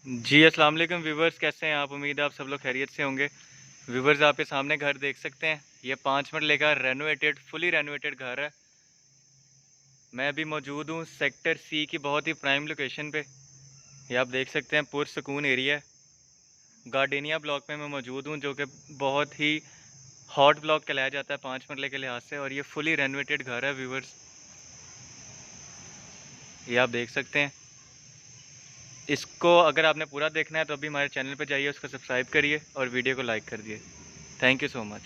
जी अस्सलाम वालेकुम व्यूवर्स, कैसे हैं आप? उम्मीद है आप सब लोग खैरियत से होंगे। व्यूवर्स, आप ये सामने घर देख सकते हैं, ये 5 मरले का फुली रेनोवेटेड घर है। मैं अभी मौजूद हूँ सेक्टर सी की बहुत ही प्राइम लोकेशन पे। ये आप देख सकते हैं पुरसकून एरिया है। गार्डेनिया ब्लॉक में मैं मौजूद हूँ, जो कि बहुत ही हॉट ब्लॉक कहलाया जाता है 5 मरले के लिहाज से, और ये फुली रेनोवेटेड घर है व्यूवर्स। ये आप देख सकते हैं। इसको अगर आपने पूरा देखना है तो अभी हमारे चैनल पर जाइए, उसको सब्सक्राइब करिए और वीडियो को लाइक कर दिए। Thank you so much.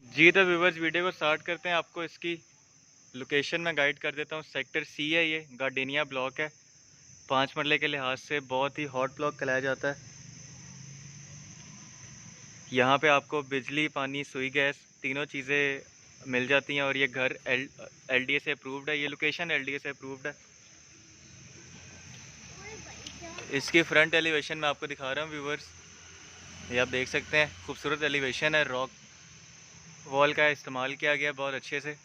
जी तो व्यूवर्स, वीडियो को स्टार्ट करते हैं। आपको इसकी लोकेशन में गाइड कर देता हूँ। सेक्टर सी है, ये गार्डेनिया ब्लॉक है। 5 मरले के लिहाज से बहुत ही हॉट ब्लॉक कहलाया जाता है। यहाँ पे आपको बिजली, पानी, सुई, गैस तीनों चीज़ें मिल जाती हैं, और ये घर LDA से अप्रूव्ड है। ये लोकेशन LDA से अप्रूव्ड है। इसकी फ्रंट एलिवेशन मैं आपको दिखा रहा हूँ व्यूवर्स। ये आप देख सकते हैं, खूबसूरत एलिवेशन है। रॉक वॉल का इस्तेमाल किया गया बहुत अच्छे से।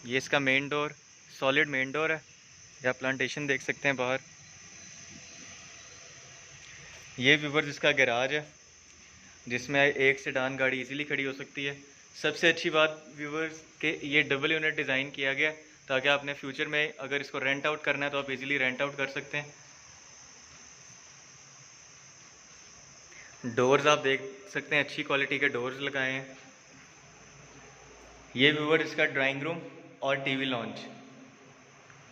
ये इसका main door solid main door है। या प्लांटेशन देख सकते हैं बाहर। ये व्यूवर्स इसका गैराज है, जिसमें एक सेडान गाड़ी इजीली खड़ी हो सकती है। सबसे अच्छी बात व्यूवर्स के ये डबल यूनिट डिज़ाइन किया गया, ताकि आपने फ्यूचर में अगर इसको रेंट आउट करना है तो आप इजीली रेंट आउट कर सकते हैं। डोर्स आप देख सकते हैं, अच्छी क्वालिटी के डोर्स लगाए हैं। ये व्यूवर्स इसका ड्राइंग रूम और टीवी लॉन्च,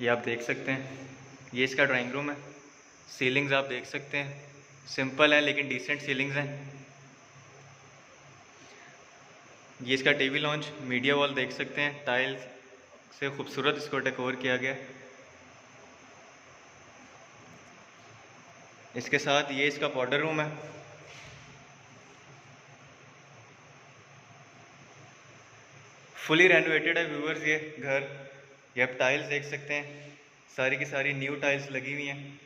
ये आप देख सकते हैं। ये इसका ड्राइंग रूम है। सीलिंग्स आप देख सकते हैं, सिंपल है लेकिन डिसेंट सीलिंग्स हैं। ये इसका टीवी लॉन्च, मीडिया वॉल देख सकते हैं, टाइल्स से खूबसूरत इसको डेकोर किया गया। इसके साथ ये इसका पाउडर रूम है। फुली रेनोवेटेड है व्यूवर्स ये घर। ये आप टाइल्स देख सकते हैं, सारी की सारी न्यू टाइल्स लगी हुई हैं।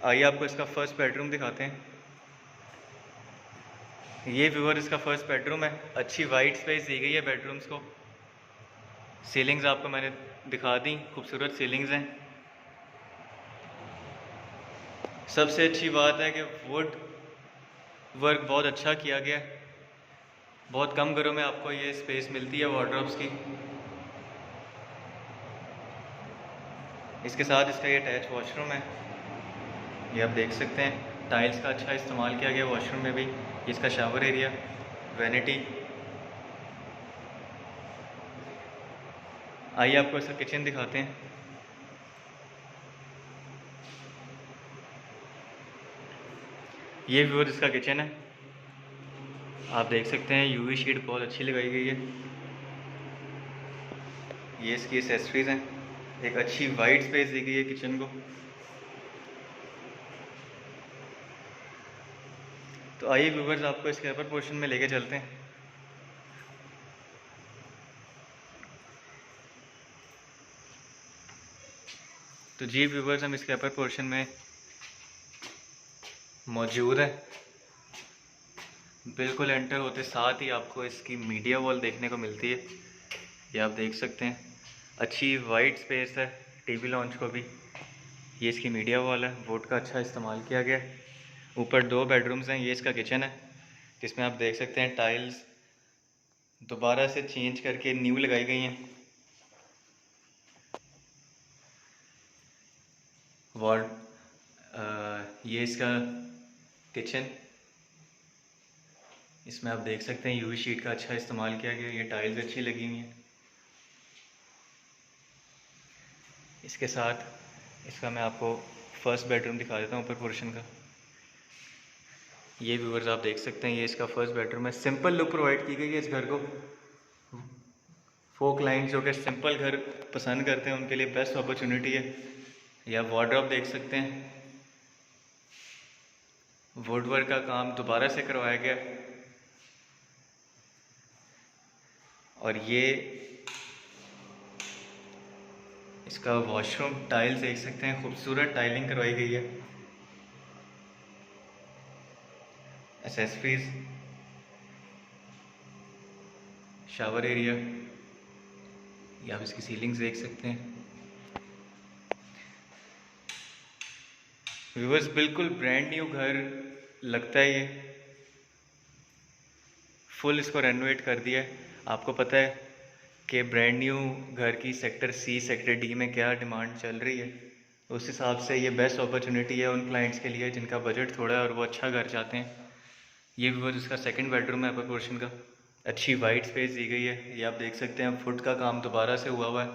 आइए आपको इसका फर्स्ट बेडरूम दिखाते हैं। ये व्यूवर इसका फर्स्ट बेडरूम है। अच्छी वाइट स्पेस दी गई है बेडरूम्स को। सीलिंग्स आपको मैंने दिखा दी, खूबसूरत सीलिंग्स हैं। सबसे अच्छी बात है कि वुड वर्क बहुत अच्छा किया गया है। बहुत कम घरों में आपको ये स्पेस मिलती है वार्डरोब्स की। इसके साथ इसका ये अटैच वॉशरूम है। ये आप देख सकते हैं, टाइल्स का अच्छा इस्तेमाल किया गया वॉशरूम में भी। ये इसका शावर एरिया, वैनिटी। आइए आपको इसका किचन दिखाते हैं। ये व्यूअर इसका किचन है। आप देख सकते हैं यूवी शीट बहुत अच्छी लगाई गई है। ये इसकी एसेसरीज हैं। एक अच्छी वाइड स्पेस दी गई है किचन को। तो आइए व्यूवर्स, आपको इसके अपर पोर्शन में लेके चलते हैं। तो जी व्यूवर्स, हम इसके अपर पोर्शन में मौजूद है। बिल्कुल एंटर होते साथ ही आपको इसकी मीडिया वॉल देखने को मिलती है। ये आप देख सकते हैं, अच्छी वाइड स्पेस है टीवी लॉन्च को भी। ये इसकी मीडिया वॉल है, वुड का अच्छा इस्तेमाल किया गया है। ऊपर 2 बेडरूम्स हैं। ये इसका किचन है, जिसमें आप देख सकते हैं टाइल्स दोबारा से चेंज करके न्यू लगाई गई हैं। वॉल ये इसका किचन, इसमें आप देख सकते हैं यूवी शीट का अच्छा इस्तेमाल किया गया। ये टाइल्स अच्छी लगी हुई हैं। इसके साथ इसका मैं आपको फर्स्ट बेडरूम दिखा देता हूँ ऊपर पोर्शन का। ये व्यूवर्स आप देख सकते हैं, ये इसका फर्स्ट बेडरूम है। सिंपल लुक प्रोवाइड की गई है इस घर को। फोक लाइन जो कि सिंपल घर पसंद करते हैं उनके लिए बेस्ट अपॉर्चुनिटी है। या वार्डरोब देख सकते हैं, वुडवर्क का काम दोबारा से करवाया गया। और ये इसका वॉशरूम, टाइल्स देख सकते हैं, खूबसूरत टाइलिंग करवाई गई है। एसेसरीज, शावर एरिया, ये आप इसकी सीलिंग्स देख सकते हैं। व्यूअर्स बिल्कुल ब्रांड न्यू घर लगता है ये, फुल इसको रेनोवेट कर दिया है। आपको पता है कि ब्रांड न्यू घर की सेक्टर सी सेक्टर डी में क्या डिमांड चल रही है, उस हिसाब से ये बेस्ट अपॉर्चुनिटी है उन क्लाइंट्स के लिए जिनका बजट थोड़ा है और वो अच्छा घर चाहते हैं। ये व्यूअर्स इसका सेकंड बेडरूम है अपर पोर्शन का, अच्छी वाइट स्पेस दी गई है। ये आप देख सकते हैं फुट का काम दोबारा से हुआ है,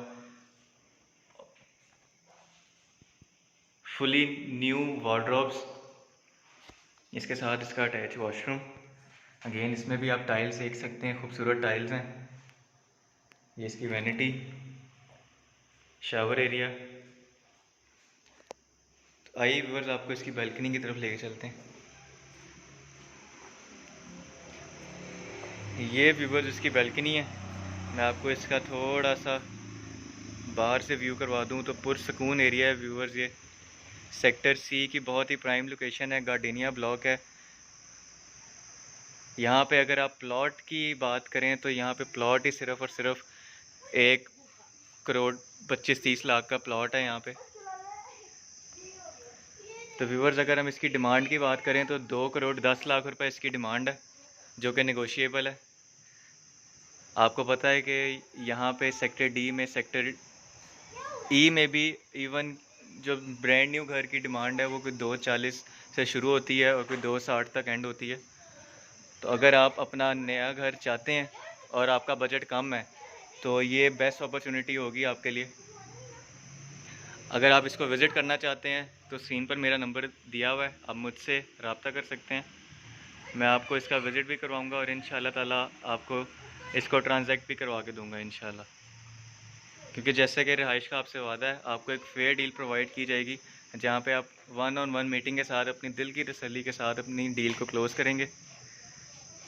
फुली न्यू वार्डरोब्स, इसके साथ इसका अटैच वॉशरूम। अगेन इसमें भी आप टाइल्स देख सकते हैं, खूबसूरत टाइल्स हैं। ये इसकी वैनिटी, शावर एरिया। तो आइए व्यूअर्स आपको इसकी बालकनी की तरफ लेके चलते हैं। ये व्यूअर्स इसकी बालकनी है। मैं आपको इसका थोड़ा सा बाहर से व्यू करवा दूं तो पुरसकून एरिया है व्यूअर्स। ये सेक्टर सी की बहुत ही प्राइम लोकेशन है, गार्डेनिया ब्लॉक है। यहाँ पे अगर आप प्लॉट की बात करें तो यहाँ पे प्लॉट ही सिर्फ और सिर्फ 1 करोड़ 25-30 लाख का प्लॉट है यहाँ पे। तो व्यूअर्स अगर हम इसकी डिमांड की बात करें तो 2 करोड़ 10 लाख रुपए इसकी डिमांड है, जो कि नेगोशिएबल है। आपको पता है कि यहाँ पे सेक्टर डी में, सेक्टर ई में भी इवन जो ब्रांड न्यू घर की डिमांड है वो कोई 240 से शुरू होती है और कोई 260 तक एंड होती है। तो अगर आप अपना नया घर चाहते हैं और आपका बजट कम है तो ये बेस्ट अपॉर्चुनिटी होगी आपके लिए। अगर आप इसको विज़िट करना चाहते हैं तो स्क्रीन पर मेरा नंबर दिया हुआ है, आप मुझसे रब्ता कर सकते हैं। मैं आपको इसका विज़िट भी करवाऊंगा और इंशाल्लाह ताला आपको इसको ट्रांजैक्ट भी करवा के दूंगा इंशाल्लाह। क्योंकि जैसे कि रिहाइश का आपसे वादा है, आपको एक फेयर डील प्रोवाइड की जाएगी जहाँ पे आप 1-on-1 मीटिंग के साथ अपनी दिल की तसल्ली के साथ अपनी डील को क्लोज़ करेंगे।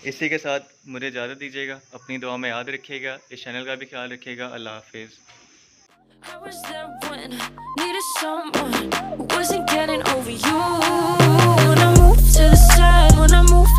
इसी के साथ मुझे इजाज़त दीजिएगा, अपनी दुआ में याद रखिएगा, इस चैनल का भी ख्याल रखिएगा। अल्लाह हाफिज़। I was there when I needed someone who wasn't getting over you. When I moved to the side, when I moved